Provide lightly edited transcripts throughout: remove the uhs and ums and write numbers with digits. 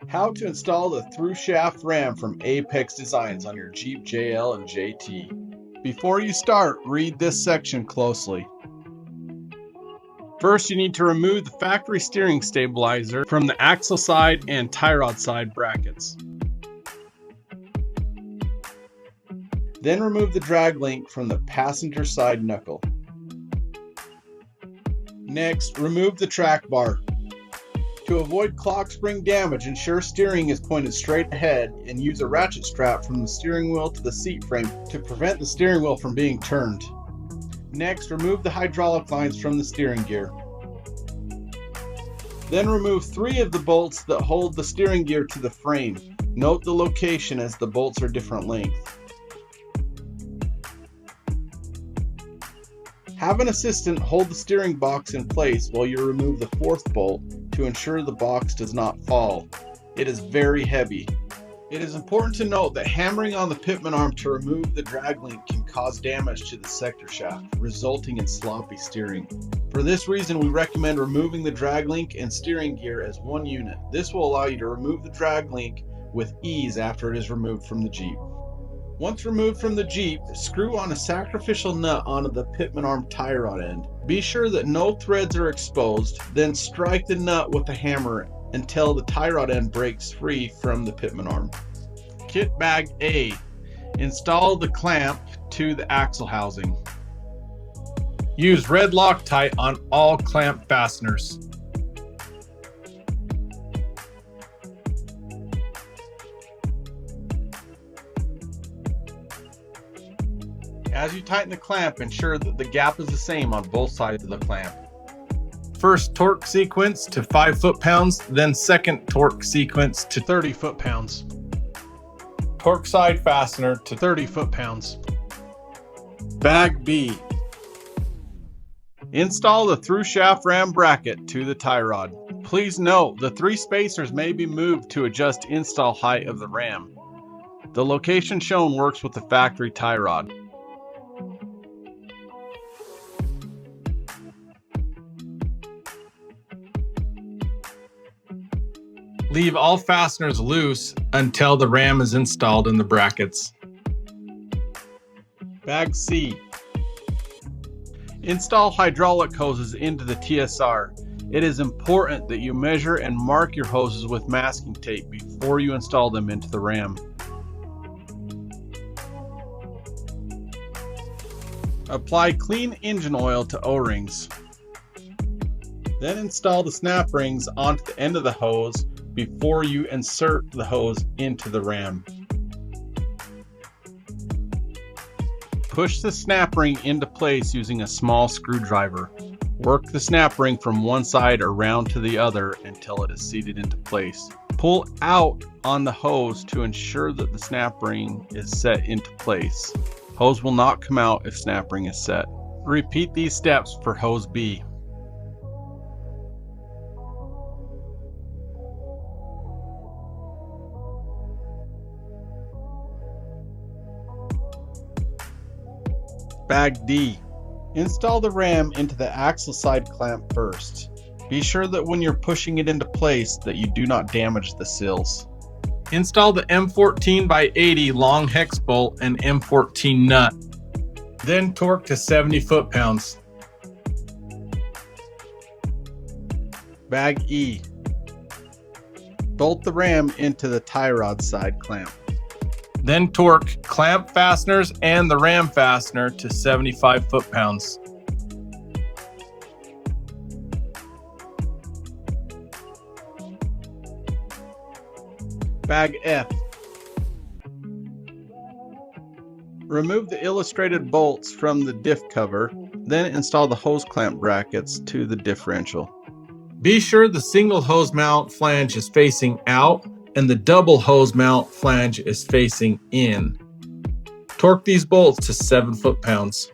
How to install the through shaft ram from Apex Designs on your Jeep JL and JT. Before you start, read this section closely. First, you need to remove the factory steering stabilizer from the axle side and tie rod side brackets. Then remove the drag link from the passenger side knuckle. Next, remove the track bar. To avoid clock spring damage, ensure steering is pointed straight ahead and use a ratchet strap from the steering wheel to the seat frame to prevent the steering wheel from being turned. Next, remove the hydraulic lines from the steering gear. Then remove 3 of the bolts that hold the steering gear to the frame. Note the location as the bolts are different length. Have an assistant hold the steering box in place while you remove the 4th bolt to ensure the box does not fall. It is very heavy. It is important to note that hammering on the pitman arm to remove the drag link can cause damage to the sector shaft, resulting in sloppy steering. For this reason, we recommend removing the drag link and steering gear as one unit. This will allow you to remove the drag link with ease after it is removed from the Jeep. Once removed from the Jeep, screw on a sacrificial nut onto the pitman arm tie rod end. Be sure that no threads are exposed, then strike the nut with a hammer until the tie rod end breaks free from the pitman arm. Kit Bag A. Install the clamp to the axle housing. Use red Loctite on all clamp fasteners. As you tighten the clamp, ensure that the gap is the same on both sides of the clamp. First torque sequence to 5 foot-pounds, then second torque sequence to 30 foot-pounds. Torque side fastener to 30 foot-pounds. Bag B. Install the through shaft ram bracket to the tie rod. Please note the 3 spacers may be moved to adjust install height of the ram. The location shown works with the factory tie rod. Leave all fasteners loose until the ram is installed in the brackets. Bag C. Install hydraulic hoses into the TSR. It is important that you measure and mark your hoses with masking tape before you install them into the ram. Apply clean engine oil to O-rings. Then install the snap rings onto the end of the hose before you insert the hose into the ram. Push the snap ring into place using a small screwdriver. Work the snap ring from one side around to the other until it is seated into place. Pull out on the hose to ensure that the snap ring is set into place. Hose will not come out if snap ring is set. Repeat these steps for hose B. Bag D. Install the ram into the axle side clamp first. Be sure that when you're pushing it into place that you do not damage the sills. Install the M14x80 long hex bolt and M14 nut. Then torque to 70 foot-pounds. Bag E. Bolt the ram into the tie rod side clamp. Then torque clamp fasteners and the ram fastener to 75 foot-pounds. Bag F. Remove the illustrated bolts from the diff cover, then install the hose clamp brackets to the differential. Be sure the single hose mount flange is facing out and the double hose mount flange is facing in. Torque these bolts to 7 foot-pounds.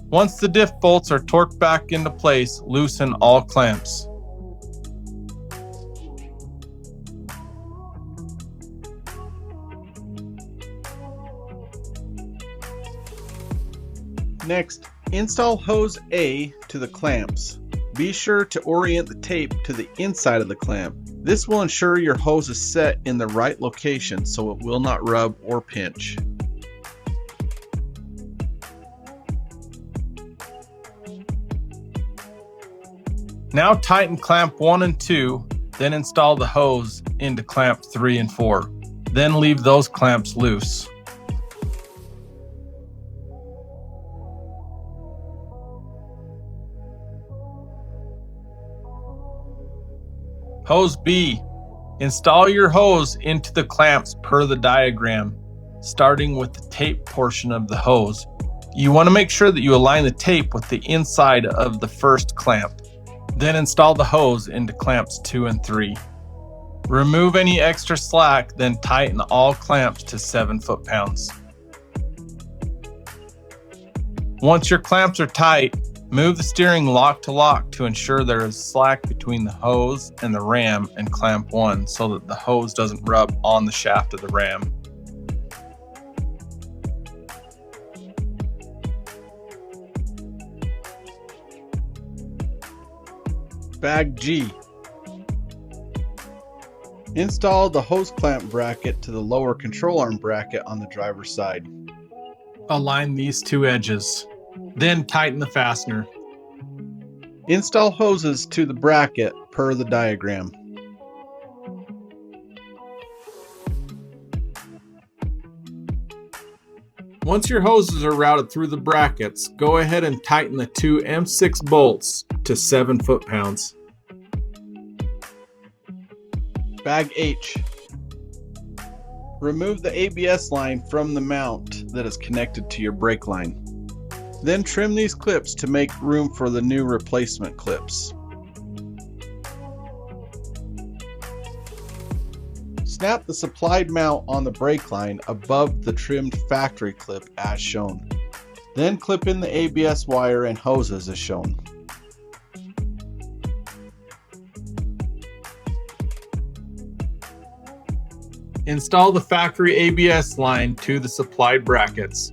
Once the diff bolts are torqued back into place, loosen all clamps. Next, install hose A to the clamps. Be sure to orient the tape to the inside of the clamp. This will ensure your hose is set in the right location so it will not rub or pinch. Now tighten clamp 1 and 2, then install the hose into clamp 3 and 4. Then leave those clamps loose. Hose B. Install your hose into the clamps per the diagram, starting with the tape portion of the hose. You want to make sure that you align the tape with the inside of the first clamp. Then install the hose into clamps 2 and 3. Remove any extra slack, then tighten all clamps to 7 foot-pounds. Once your clamps are tight, move the steering lock to lock to ensure there is slack between the hose and the ram and clamp 1 so that the hose doesn't rub on the shaft of the ram. Bag G. Install the hose clamp bracket to the lower control arm bracket on the driver's side. Align these two edges. Then tighten the fastener. Install hoses to the bracket per the diagram. Once your hoses are routed through the brackets, go ahead and tighten the two M6 bolts to 7 foot-pounds. Bag H. Remove the ABS line from the mount that is connected to your brake line. Then trim these clips to make room for the new replacement clips. Snap the supplied mount on the brake line above the trimmed factory clip as shown. Then clip in the ABS wire and hoses as shown. Install the factory ABS line to the supplied brackets.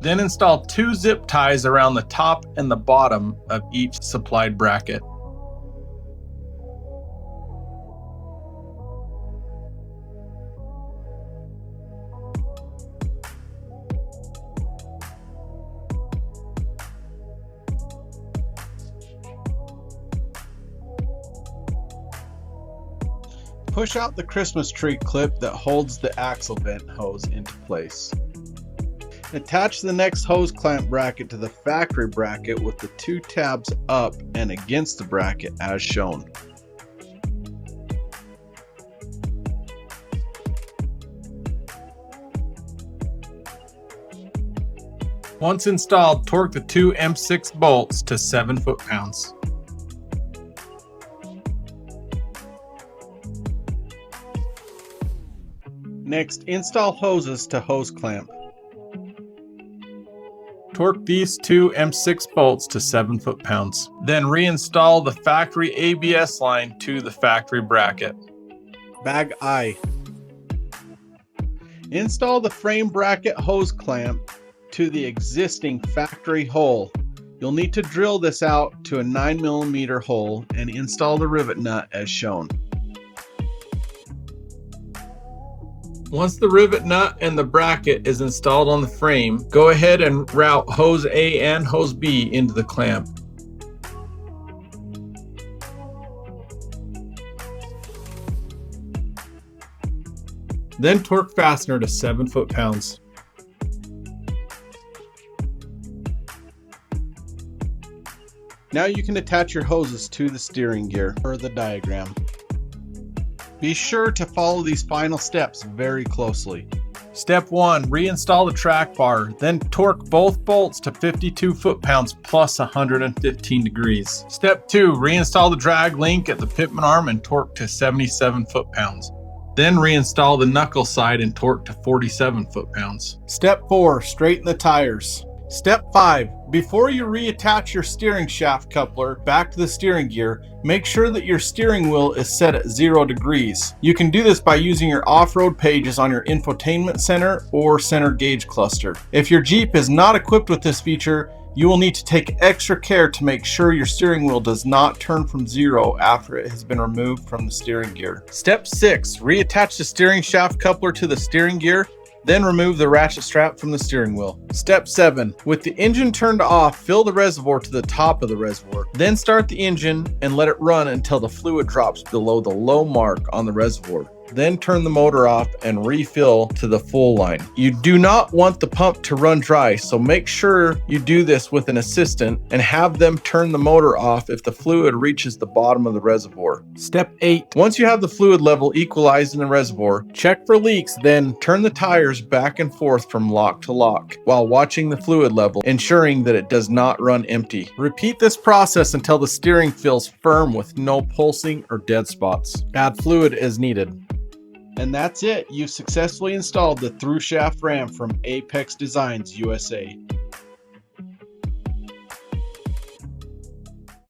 Then install 2 zip ties around the top and the bottom of each supplied bracket. Push out the Christmas tree clip that holds the axle vent hose into place. Attach the next hose clamp bracket to the factory bracket with the 2 tabs up and against the bracket as shown. Once installed, torque the 2 M6 bolts to 7 foot-pounds. Next, install hoses to hose clamp. Torque these 2 M6 bolts to 7 foot-pounds. Then reinstall the factory ABS line to the factory bracket. Bag I. Install the frame bracket hose clamp to the existing factory hole. You'll need to drill this out to a 9mm hole and install the rivet nut as shown. Once the rivet nut and the bracket is installed on the frame, go ahead and route hose A and hose B into the clamp. Then torque fastener to 7 foot-pounds. Now you can attach your hoses to the steering gear per the diagram. Be sure to follow these final steps very closely. Step 1. Reinstall the track bar, then torque both bolts to 52 foot-pounds plus 115 degrees. Step 2. Reinstall the drag link at the pitman arm and torque to 77 foot-pounds. Then reinstall the knuckle side and torque to 47 foot-pounds. Step 4. Straighten the tires. Step 5. Before you reattach your steering shaft coupler back to the steering gear, make sure that your steering wheel is set at 0 degrees. You can do this by using your off-road pages on your infotainment center or center gauge cluster. If your Jeep is not equipped with this feature, you will need to take extra care to make sure your steering wheel does not turn from 0 after it has been removed from the steering gear. Step 6. Reattach the steering shaft coupler to the steering gear. Then remove the ratchet strap from the steering wheel. Step 7. With the engine turned off, fill the reservoir to the top of the reservoir. Then start the engine and let it run until the fluid drops below the low mark on the reservoir. Then turn the motor off and refill to the full line. You do not want the pump to run dry, so make sure you do this with an assistant and have them turn the motor off if the fluid reaches the bottom of the reservoir. Step 8. Once you have the fluid level equalized in the reservoir, check for leaks, then turn the tires back and forth from lock to lock while watching the fluid level, ensuring that it does not run empty. Repeat this process until the steering feels firm with no pulsing or dead spots. Add fluid as needed. And that's it. You've successfully installed the through shaft ram from Apex Designs USA.